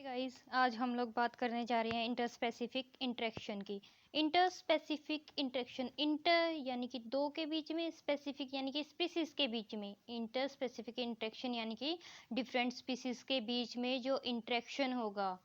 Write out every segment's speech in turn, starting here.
Guys, आज हम लोग बात करने जा रहे हैं इंटरस्पेसिफिक इंटरेक्शन की। इंटरस्पेसिफिक इंटरेक्शन, इंटर यानी कि दो के बीच में, स्पेसिफिक यानी कि स्पीसीज के बीच में। इंटरस्पेसिफिक इंटरेक्शन यानी कि डिफरेंट स्पीसीज के बीच में जो इंटरेक्शन होगा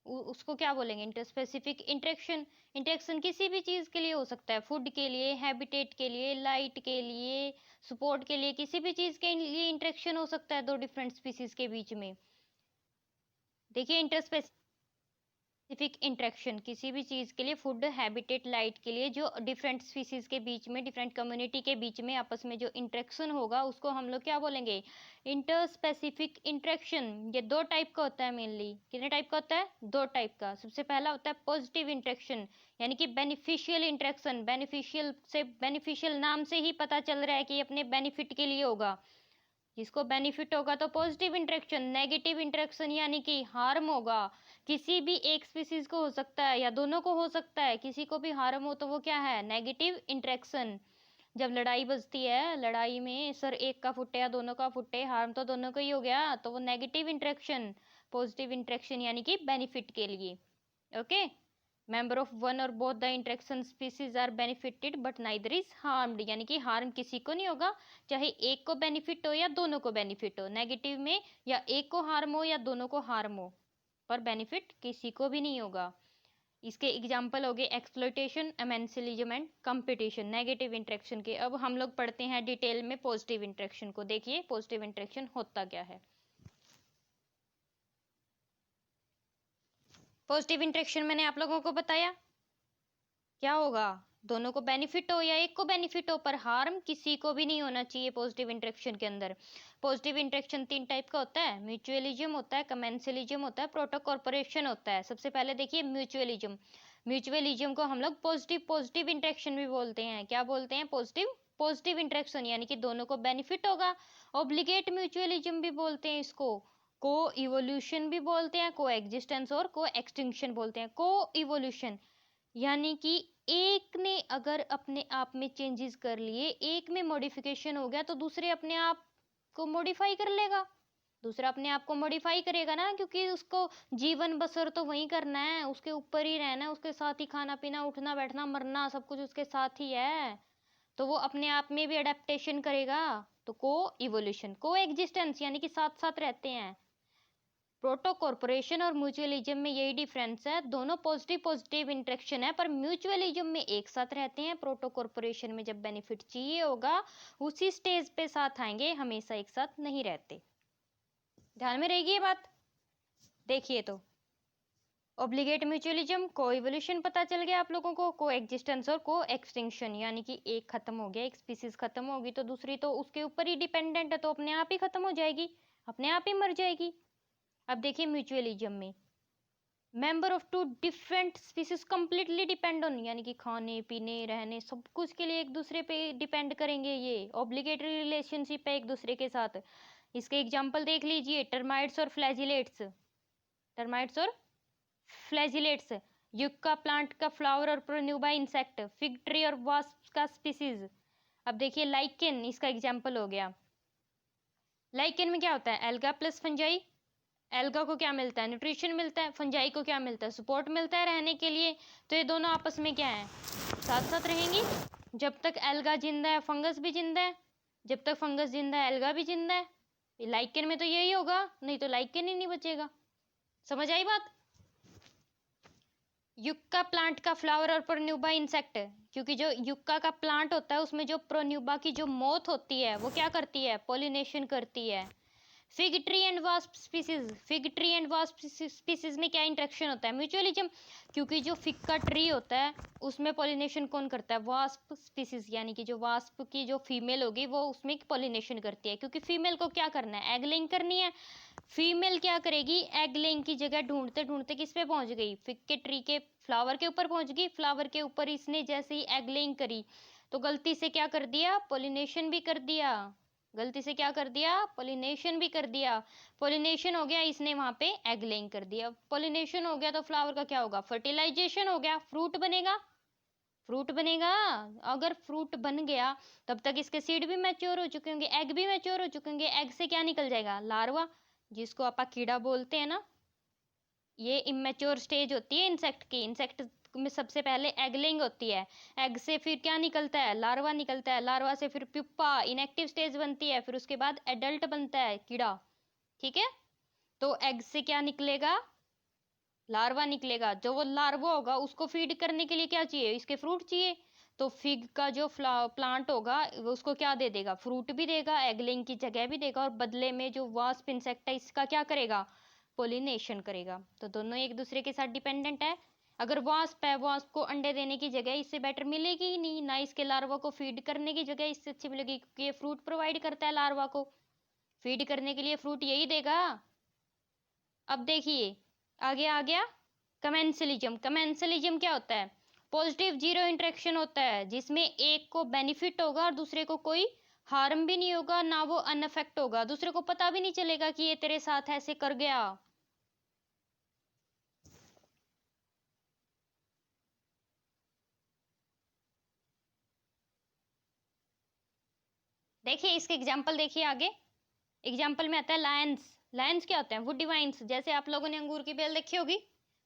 उसको क्या बोलेंगे? Interspecific interaction. इंटरेक्शन किसी भी चीज़ के लिए हो सकता है, फूड के लिए, हैबिटेट के लिए, लाइट के लिए, सपोर्ट के लिए, किसी भी चीज़ के लिए इंटरेक्शन हो सकता है दो डिफरेंट स्पीसीज के बीच में। देखिए, इंटरस्पेसिफिक इंटरेक्शन किसी भी चीज के लिए, फूड, हैबिटेट, लाइट के लिए, जो डिफरेंट स्पीसीज के बीच में, डिफरेंट कम्युनिटी के बीच में आपस में जो इंटरेक्शन होगा उसको हम लोग क्या बोलेंगे? Interspecific interaction. ये दो टाइप का होता है मेनली। कितने टाइप का होता है? दो टाइप का। सबसे पहला होता है पॉजिटिव इंटरेक्शन, यानी कि बेनिफिशियल इंटरेक्शन। बेनिफिशियल से, बेनिफिशियल नाम से ही पता चल रहा है कि अपने बेनिफिट के लिए होगा। जिसको बेनिफिट होगा तो पॉजिटिव इंटरेक्शन। नेगेटिव इंटरेक्शन यानी कि हार्म होगा। किसी भी एक स्पीसीज को हो सकता है या दोनों को हो सकता है, किसी को भी हार्म हो तो वो क्या है? Negative interaction. जब लड़ाई बजती है, लड़ाई में सर एक का फुटे या दोनों का फुटे, हार्म तो दोनों को ही हो गया, तो वो नेगेटिव इंटरेक्शन। पॉजिटिव इंटरेक्शन यानी कि बेनिफिट के लिए। Okay. member of one or both the interaction species are benefited but neither is harmed, यानी कि हार्म किसी को नहीं होगा, चाहे एक को बेनिफिट हो या दोनों को बेनिफिट हो। नेगेटिव में या एक को हार्म हो या दोनों को हार्म हो, पर बेनिफिट किसी को भी नहीं होगा। इसके एग्जाम्पल हो गए exploitation, amensalism and competition, negative interaction के। अब हम लोग पढ़ते हैं डिटेल में पॉजिटिव इंटरेक्शन को। देखिए पॉजिटिव इंटरेक्शन होता क्या है। पॉजिटिव इंटरेक्शन मैंने आप लोगों को बताया क्या होगा? दोनों को बेनिफिट हो या एक को बेनिफिट हो, पर हार्म किसी को भी नहीं होना चाहिए पॉजिटिव इंटरेक्शन के अंदर। पॉजिटिव इंटरेक्शन तीन टाइप का होता है। म्यूचुअलिज्म होता है, कमेंसलिज्म होता है, प्रोटोकॉर्पोरेशन होता है। सबसे पहले देखिए म्यूचुअलिज्म। म्यूचुअलिज्म को हम लोग पॉजिटिव पॉजिटिव इंटरेक्शन भी बोलते हैं। क्या बोलते हैं? पॉजिटिव पॉजिटिव इंटरेक्शन, यानी कि दोनों को बेनिफिट होगा। ऑब्लिगेट म्यूचुअलिज्म भी बोलते हैं इसको। को इवोल्यूशन भी बोलते हैं, को एग्जिस्टेंस और को एक्सटिंक्शन बोलते हैं। को इवोल्यूशन यानी कि एक ने अगर अपने आप में चेंजेस कर लिए, एक में मॉडिफिकेशन हो गया, तो दूसरे अपने आप को मॉडिफाई कर लेगा। दूसरा अपने आप को मॉडिफाई करेगा ना, क्योंकि उसको जीवन बसर तो वही करना है, उसके ऊपर ही रहना है, उसके साथ ही खाना पीना, उठना बैठना, मरना, सब कुछ उसके साथ ही है। तो वो अपने आप में भी अडेप्टेशन करेगा। तो को इवोल्यूशन। को एग्जिस्टेंस यानी कि साथ साथ रहते हैं। प्रोटो कॉर्पोरेशन और म्यूचुअलिज्म में यही डिफरेंस है। दोनों पॉजिटिव पॉजिटिव इंटरेक्शन है, पर म्यूचुअलिज्म में एक साथ रहते हैं। प्रोटो कॉर्पोरेशन में जब बेनिफिट चाहिए होगा उसी स्टेज पे साथ आएंगे, हमेशा एक साथ नहीं रहते। ध्यान में रहेगी ये बात। देखिए तो ऑब्लिगेट म्यूचुअलिज्म, को इवोल्यूशन पता चल गया आप लोगों को, को एग्जिस्टेंस और को एक्सटिंक्शन, यानी कि एक खत्म हो गया, एक स्पीसीज खत्म होगी तो दूसरी तो उसके ऊपर ही डिपेंडेंट है, तो अपने आप ही खत्म हो जाएगी, अपने आप ही मर जाएगी। अब देखिए म्यूचुअलिज्म में member of two different species completely depend on, यानी कि खाने पीने रहने सब कुछ के लिए एक दूसरे पे डिपेंड करेंगे, ये ऑब्लिगेटरी रिलेशनशिप है एक दूसरे के साथ। इसके एग्जांपल देख लीजिए, टर्माइट्स और फ्लैजिलेट्स। टर्माइट्स और फ्लैजिलेट्स, युक्का प्लांट का फ्लावर और प्रोन्यूबा इंसेक्ट, फिग ट्री और वास्प का स्पीसीज। अब देखिए लाइकेन इसका एग्जाम्पल हो गया। लाइकेन में क्या होता है? Alga plus fungi. एल्गा को क्या मिलता है? न्यूट्रिशन मिलता है। फंजाई को क्या मिलता है? सपोर्ट मिलता है रहने के लिए। तो ये दोनों आपस में क्या है? साथ साथ रहेंगी। जब तक एल्गा जिंदा है फंगस भी जिंदा है, जब तक फंगस जिंदा है एल्गा भी जिंदा है। लाइकेन में तो यही होगा, नहीं तो लाइकेन ही नहीं बचेगा। समझ आई बात? युक्का प्लांट का फ्लावर और प्रोन्यूबा इंसेक्ट, क्योंकि जो युक्का का प्लांट होता है उसमें जो प्रोन्यूबा की जो मोथ होती है वो क्या करती है? पॉलिनेशन करती है। Fig tree and wasp species, fig tree and wasp species में क्या इंटरेक्शन होता है? म्यूचुअलिज्म, क्योंकि जो फिग का ट्री होता है उसमें पॉलिनेशन कौन करता है? वास्प स्पीसीज, यानी कि जो वास्प की जो फीमेल होगी वो उसमें पॉलिनेशन करती है, क्योंकि फीमेल को क्या करना है? एग लेइंग करनी है। फीमेल क्या करेगी? एग लेइंग की जगह ढूंढते ढूंढते किस पे पहुंच गई? फिग के ट्री के फ्लावर के ऊपर पहुंच गई। फ्लावर के ऊपर इसने जैसे ही एग लेइंग करी तो गलती से क्या कर दिया? पॉलिनेशन भी कर दिया। गलती से क्या कर दिया? पॉलिनेशन भी कर दिया। पॉलिनेशन हो गया, इसने वहां पे एग लेइंग कर दिया। पॉलिनेशन हो गया तो फ्लावर का क्या होगा? फर्टिलाइजेशन हो गया, फ्रूट बनेगा। फ्रूट बनेगा। अगर फ्रूट बन गया तब तक इसके सीड भी मैच्योर हो चुके होंगे, एग भी मैच्योर हो चुके होंगे। एग से क्या निकल जाएगा? लार्वा, जिसको आप कीड़ा बोलते हैं ना। ये इमेच्योर स्टेज होती है इंसेक्ट की। इंसेक्ट में सबसे पहले एगलिंग होती है, एग से फिर क्या निकलता है, लार्वा निकलता है, लार्वा से फिर प्यूपा इनएक्टिव स्टेज बनती है, फिर उसके बाद एडल्ट बनता है कीड़ा। ठीक है, तो एग से क्या निकलेगा, लार्वा निकलेगा। जो वो लार्वा होगा उसको फीड करने के लिए क्या चाहिए, इसके फ्रूट चाहिए। तो फिग का जो प्लांट होगा वो उसको क्या दे देगा, फ्रूट भी देगा, एगलिंग की जगह भी देगा, और बदले में जो वास्प इंसेक्ट है इसका क्या करेगा, पोलिनेशन करेगा। तो दोनों एक दूसरे के साथ डिपेंडेंट है। अगर वास्प है, वास्प को अंडे देने की जगह इससे बेटर मिलेगी ही नहीं, ना इसके लार्वा को फीड करने की जगह इससे अच्छी मिलेगी, क्योंकि ये फ्रूट प्रोवाइड करता है लार्वा को, फीड करने के लिए फ्रूट यही देगा। अब देखिए आगे आ गया कमेंसलिज्म। कमेंसलिज्म क्या होता है, पॉजिटिव जीरो इंटरेक्शन होता है, जिसमें एक को बेनिफिट होगा और दूसरे को कोई हार्म भी नहीं होगा, ना वो अनअफेक्ट होगा, दूसरे को पता भी नहीं चलेगा कि ये तेरे साथ ऐसे कर गया। देखिए इसके एग्जाम्पल देखिए आगे। एग्जाम्पल में आता है लायंस। लायंस क्या होते हैं, वुडी वाइन्स। जैसे आप लोगों ने अंगूर की बेल देखी होगी,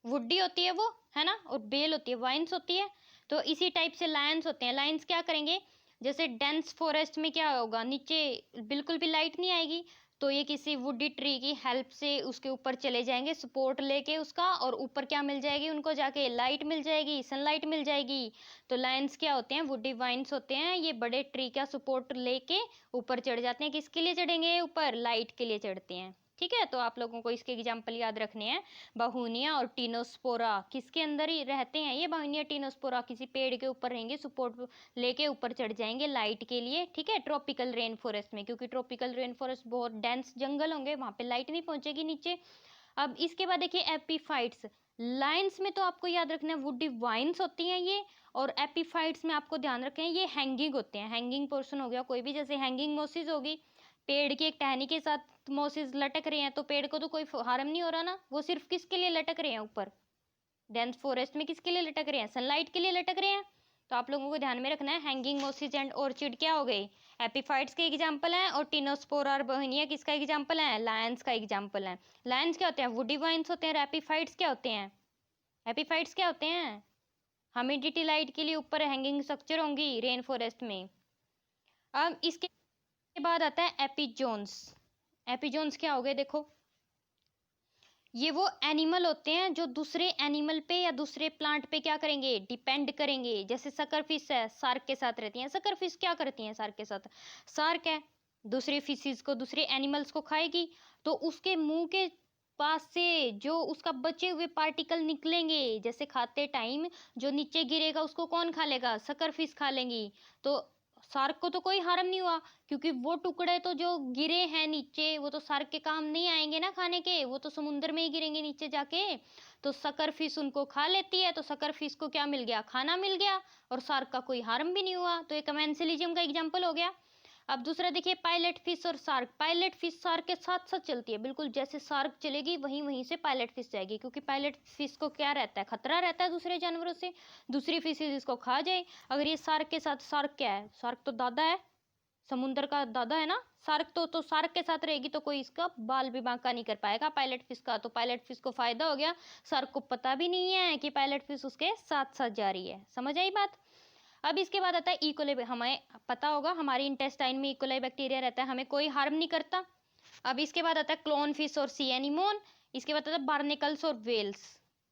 वुडी होती है वो, है ना, और बेल होती है, वाइन्स होती है। तो इसी टाइप से लायंस होते हैं। लायंस क्या करेंगे, जैसे डेंस फॉरेस्ट में क्या होगा, नीचे बिल्कुल भी लाइट नहीं आएगी, तो ये किसी वुडी ट्री की हेल्प से उसके ऊपर चले जाएंगे, सपोर्ट लेके उसका, और ऊपर क्या मिल जाएगी उनको, जाके लाइट मिल जाएगी, सनलाइट मिल जाएगी। तो लायंस क्या होते हैं, वुडी वाइन्स होते हैं, ये बड़े ट्री का सपोर्ट लेके ऊपर चढ़ जाते हैं। किसके लिए चढ़ेंगे ऊपर, लाइट के लिए चढ़ते हैं। ठीक है, तो आप लोगों को इसके एग्जाम्पल याद रखने हैं। बाहुनिया और टीनोस्पोरा किसके अंदर ही रहते हैं, ये बाहुनिया टीनोस्पोरा किसी पेड़ के ऊपर रहेंगे, सपोर्ट लेके ऊपर चढ़ जाएंगे लाइट के लिए। ठीक है, ट्रॉपिकल रेन फॉरेस्ट में, क्योंकि ट्रॉपिकल रेन फॉरेस्ट बहुत डेंस जंगल होंगे, वहां पे लाइट नहीं पहुंचेगी नीचे। अब इसके बाद देखिए एपीफाइट्स। लाइन्स में तो आपको याद रखना है वुडी वाइन्स होती हैं ये, और एपीफाइट्स में आपको ध्यान रखें ये हैंगिंग होते हैं। हैंगिंग पोर्शन हो गया कोई भी, जैसे हैंगिंग मोसिस होगी, पेड़ की एक टहनी के साथ मोसिस लटक रहे हैं, तो पेड़ को तो कोई हार्म नहीं हो रहा ना, वो सिर्फ किसके लिए लटक रहे हैं ऊपर, डेंस फॉरेस्ट में किसके लिए लटक रहे हैं, सनलाइट के लिए लटक रहे हैं। तो आप लोगों को ध्यान में रखना है हैंगिंग मोसिस एंड ऑर्चिड क्या हो गए, एपीफाइट्स के एग्जाम्पल हैं, और टिनोस्पोरा और बहनिया किसका एग्जाम्पल है, लायंस का एग्जाम्पल है। लायंस क्या होते हैं, वुडी वाइन्स होते हैं, और एपीफाइट्स क्या होते हैं, एपीफाइट्स क्या होते हैं, ह्यूमिडिटी लाइट के लिए ऊपर हैंगिंग स्ट्रक्चर होंगी रेन फॉरेस्ट में। अब इसके बाद आता है एपिजोन्स। एपिजोन्स क्या हो गए, देखो ये वो एनिमल होते हैं जो दूसरे एनिमल पे या दूसरे प्लांट पे क्या करेंगे, डिपेंड करेंगे। जैसे सकरफिश है, सार्क के साथ रहती हैं। सकरफिश क्या करती हैं सार्क के साथ, सार्क है दूसरे फिशेस को, दूसरे एनिमल्स को खाएगी, तो उसके मुंह के पास से जो उसका बचे हुए पार्टिकल निकलेंगे, जैसे खाते टाइम जो नीचे गिरेगा उसको कौन खा लेगा, सकरफिश खा लेंगी। तो शार्क को तो कोई हार्म नहीं हुआ, क्योंकि वो टुकड़े तो जो गिरे हैं नीचे वो तो शार्क के काम नहीं आएंगे ना खाने के, वो तो समुद्र में ही गिरेंगे नीचे जाके। तो सकर फिश उनको खा लेती है, तो सकर फिश को क्या मिल गया, खाना मिल गया, और शार्क का कोई हार्म भी नहीं हुआ। तो ये कमेंसलिज्म का एग्जाम्पल हो गया। अब दूसरा देखिए पायलट फिश और शार्क। पायलट फिश शार्क के साथ साथ चलती है, बिल्कुल जैसे शार्क चलेगी वहीं वहीं से पायलट फिश जाएगी, क्योंकि पायलट फिश को क्या रहता है, खतरा रहता है दूसरे जानवरों से, दूसरी फिशेज इसको खा जाए। अगर ये शार्क के साथ, शार्क क्या है, शार्क तो दादा है, समुद्र का दादा है ना शार्क, तो शार्क के साथ रहेगी तो कोई इसका बाल भी बांका नहीं कर पाएगा पायलट फिश का। तो पायलट फिश को फायदा हो गया, शार्क को पता भी नहीं है कि पायलट फिश उसके साथ साथ जा रही है। समझ आई बात। अब इसके बाद आता है इकोलाई। हमें पता होगा हमारी इंटेस्टाइन में इकोलाई बैक्टीरिया रहता है, हमें कोई हार्म नहीं करता। अब इसके बाद आता है क्लोन फिश और सी एनीमोन। इसके बाद आता है बार्निकल्स और वेल्स।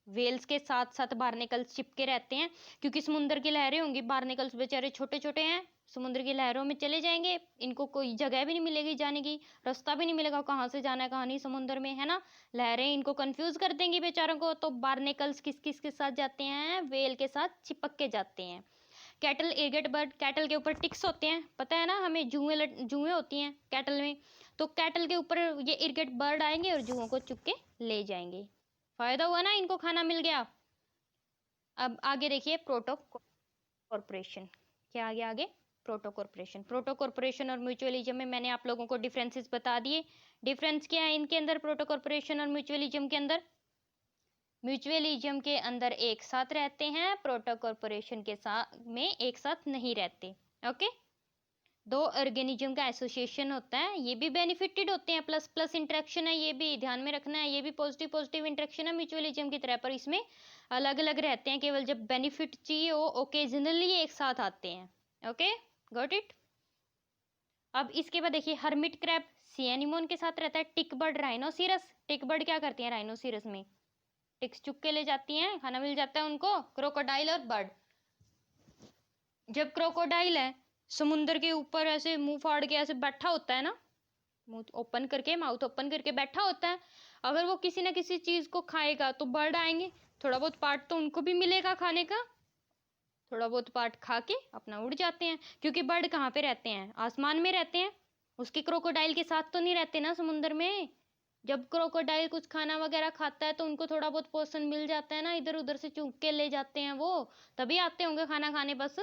वेल्स के साथ साथ बार्निकल्स चिपके रहते हैं, क्योंकि समुद्र की लहरें होंगी, बार्निकल्स बेचारे छोटे छोटे हैं, समुद्र की लहरों में चले जाएंगे, इनको कोई जगह भी नहीं मिलेगी जाने की, रास्ता भी नहीं मिलेगा कहाँ से जाना है कहाँ नहीं, समुद्र में है ना, लहरें इनको कंफ्यूज कर देंगी बेचारों को। तो बार्निकल्स किस किस के साथ जाते हैं, वेल के साथ चिपक के जाते हैं। कैटल एगेट बर्ड, कैटल के ऊपर टिक्स होते हैं, पता है ना हमें, जुएं जुएं होती हैं कैटल में, तो कैटल के ऊपर ये इरगेट बर्ड आएंगे और जुओं को चुप के ले जाएंगे। फायदा हुआ ना, इनको खाना मिल गया। अब आगे देखिए प्रोटो कॉर्पोरेशन। क्या आगे आगे, प्रोटो कॉर्पोरेशन। प्रोटो कॉर्पोरेशन और म्यूचुअलिज्म में मैंने आप लोगों को डिफरेंसेस बता दिए। डिफरेंस क्या है इनके अंदर, प्रोटो कॉर्पोरेशन और म्यूचुअलिज्म के अंदर, म्यूचुअलिज्म के अंदर एक साथ रहते हैं, प्रोटो कॉर्पोरेशन के साथ में एक साथ नहीं रहते। ओके, दो ऑर्गेनिज्म का एसोसिएशन होता है, ये भी बेनिफिटेड होते हैं, प्लस प्लस इंटरेक्शन है, ये भी ध्यान में रखना है, ये भी पॉजिटिव पॉजिटिव इंटरेक्शन है म्यूचुअलिज्म की तरह, पर इसमें अलग अलग रहते हैं, केवल जब बेनिफिट चाहिए हो ओकेजनली एक साथ आते हैं। Okay, got it. अब इसके बाद देखिए हर्मिट क्रैब सी एनिमोन के साथ रहता है, टिक बर्ड राइनोसिरस। टिक बर्ड क्या करती है राइनोसिरस में, टिक्स चुग के ले जाती हैं, खाना मिल जाता है उनको। क्रोकोडाइल और बर्ड, जब क्रोकोडाइल है समुद्र के ऊपर ऐसे मुंह फाड़ के ऐसे बैठा होता है ना, मुंह ओपन करके, माउथ ओपन करके बैठा होता है, अगर वो किसी ना किसी चीज को खाएगा तो बर्ड आएंगे, थोड़ा बहुत पार्ट तो उनको भी मिलेगा खाने का, थोड़ा बहुत पार्ट खा के अपना उड़ जाते हैं, क्योंकि बर्ड कहाँ पे रहते हैं, आसमान में रहते हैं, उसके क्रोकोडाइल के साथ तो नहीं रहते ना समुद्र में। जब क्रोकोडाइल कुछ खाना वगैरह खाता है तो उनको थोड़ा बहुत पोर्शन मिल जाता है ना, इधर उधर से चूक के ले जाते हैं वो, तभी आते होंगे खाना खाने बस।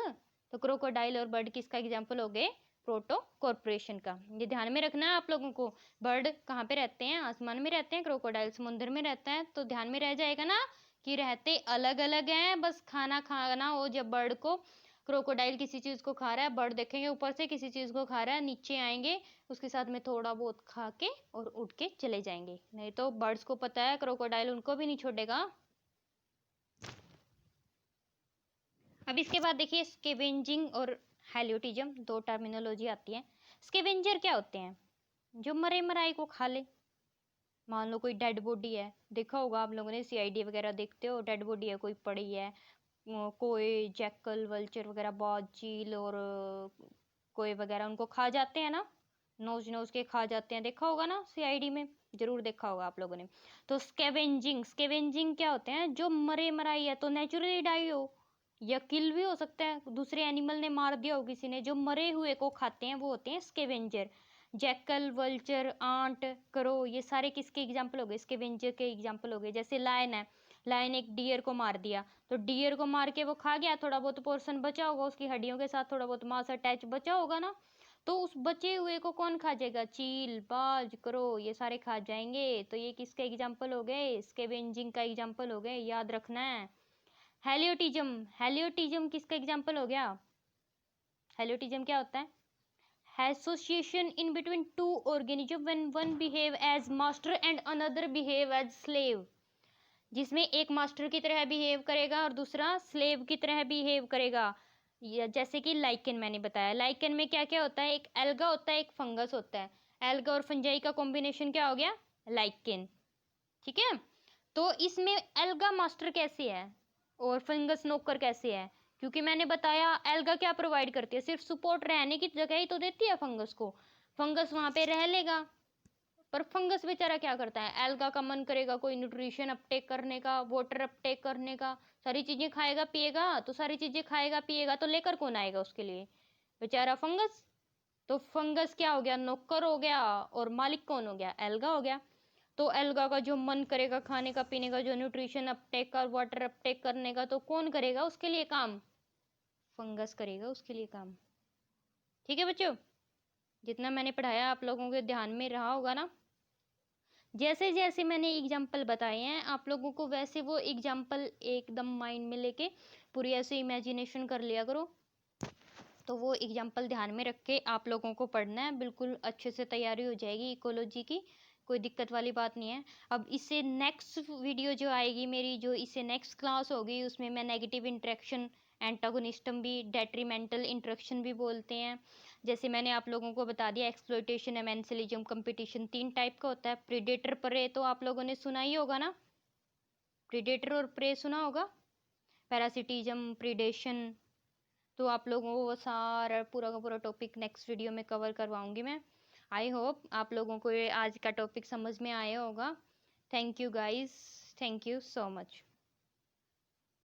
तो क्रोकोडाइल और बर्ड किसका एग्जाम्पल हो गए, प्रोटो कॉर्पोरेशन का। ये ध्यान में रखना है आप लोगों को। बर्ड कहाँ पे रहते हैं, आसमान में रहते हैं, क्रोकोडाइल समुद्र में रहता है, तो ध्यान में रह जाएगा ना कि रहते अलग अलग हैं, बस खाना खाना हो जब बर्ड को, क्रोकोडाइल किसी चीज को खा रहा है, बर्ड देखेंगे ऊपर से किसी चीज को खा रहा है, नीचे आएंगे उसके साथ में थोड़ा बहुत खा के और उठ के चले जाएंगे, नहीं तो बर्ड्स को पता है क्रोकोडाइल उनको भी नहीं छोड़ेगा। अब इसके बाद देखिए स्केवेंजिंग और हेलियोटिज्म, दो टर्मिनोलॉजी आती है। स्केवेंजर क्या होते हैं, जो मरे मराई को खा ले। मान लो कोई डेड बॉडी है, देखा होगा आप लोगों ने सीआईडी वगैरह देखते हो, डेड बॉडी है कोई पड़ी है, कोई जैकल वल्चर वगैरह बहुत चील और कोई वगैरह उनको खा जाते हैं ना, नोच नोच के खा जाते हैं, देखा होगा ना सीआईडी में, जरूर देखा होगा आप लोगों ने। तो स्केवेंजिंग, स्केवेंजिंग क्या होते हैं, जो मरे मराई है तो नेचुरली डाई हो या किल भी हो सकता है, दूसरे एनिमल ने मार दिया हो किसी ने, जो मरे हुए को खाते हैं वो होते हैं स्केवेंजर। जैकल वल्चर आंट करो, ये सारे किसके एग्जाम्पल हो गए, स्केवेंजर के एग्जाम्पल हो गए। जैसे लायन है, लायन एक डियर को मार दिया, तो डियर को मार के वो खा गया, थोड़ा बहुत पोर्शन बचा होगा, उसकी हड्डियों के साथ थोड़ा बहुत मांस अटैच बचा होगा ना, तो उस बचे हुए को कौन खा जाएगा, चील बाज करो ये सारे खा जाएंगे, तो ये किसके एग्जाम्पल हो गए, स्केवेंजिंग का एग्जाम्पल हो गए, याद रखना है। हेलियोटिज्म, हेलियोटिज्म किसका एग्जाम्पल हो गया, हेलियोटिज्म क्या होता है, association in between two organism when one behave as master and another behave as slave, जिसमें एक मास्टर की तरह बिहेव करेगा और दूसरा स्लेव की तरह बिहेव करेगा। जैसे कि लाइकेन मैंने बताया, लाइकेन में क्या क्या होता है, एक एल्गा होता है, एक फंगस होता है, एल्गा और फंजाई का कॉम्बिनेशन क्या हो गया, लाइकेन। ठीक है, तो इसमें एल्गा मास्टर कैसे है और फंगस नौकर कैसे है, क्योंकि मैंने बताया एल्गा क्या प्रोवाइड करती है, सिर्फ सपोर्ट, रहने की जगह ही तो देती है फंगस को, फंगस वहां पे रह लेगा, पर फंगस बेचारा क्या करता है, एल्गा का मन करेगा कोई न्यूट्रिशन अपटेक करने का, वाटर अपटेक करने का, सारी चीजें खाएगा पिएगा, तो सारी चीजें खाएगा पिएगा तो लेकर कौन आएगा उसके लिए, बेचारा फंगस। तो फंगस क्या हो गया, नौकर हो गया, और मालिक कौन हो गया, एल्गा हो गया। तो एल्गा का जो मन करेगा खाने का पीने का, जो न्यूट्रिशन अपटेक का, वाटर अपटेक करने का, तो कौन करेगा उसके लिए काम, फंगस करेगा उसके लिए काम। ठीक है बच्चों, जितना मैंने पढ़ाया आप लोगों के ध्यान में रहा होगा ना, जैसे जैसे मैंने एग्जाम्पल बताए हैं आप लोगों को वैसे वो एग्जाम्पल एकदम माइंड में लेके पूरी ऐसे इमेजिनेशन कर लिया करो, तो वो एग्जाम्पल ध्यान में रख के आप लोगों को पढ़ना है, बिल्कुल अच्छे से तैयारी हो जाएगी इकोलॉजी की, कोई दिक्कत वाली बात नहीं है। अब इससे नेक्स्ट वीडियो जो आएगी मेरी, जो इससे नेक्स्ट क्लास होगी, उसमें मैं नेगेटिव इंटरेक्शन, एंटागोनिस्टम भी, डेट्रीमेंटल इंटरेक्शन भी बोलते हैं, जैसे मैंने आप लोगों को बता दिया एक्सप्लॉयटेशन, एमेंसिलिज्म, कंपटीशन, 3 टाइप का होता है। प्रीडेटर प्रे तो आप लोगों ने सुना ही होगा ना, प्रीडेटर और प्रे सुना होगा, पैरासिटिज्म, प्रीडेशन, तो आप लोगों को वो सारा पूरा का पूरा टॉपिक नेक्स्ट वीडियो में कवर करवाऊंगी मैं। आई होप आप लोगों को ये आज का टॉपिक समझ में आया होगा। Thank you guys, thank you so much.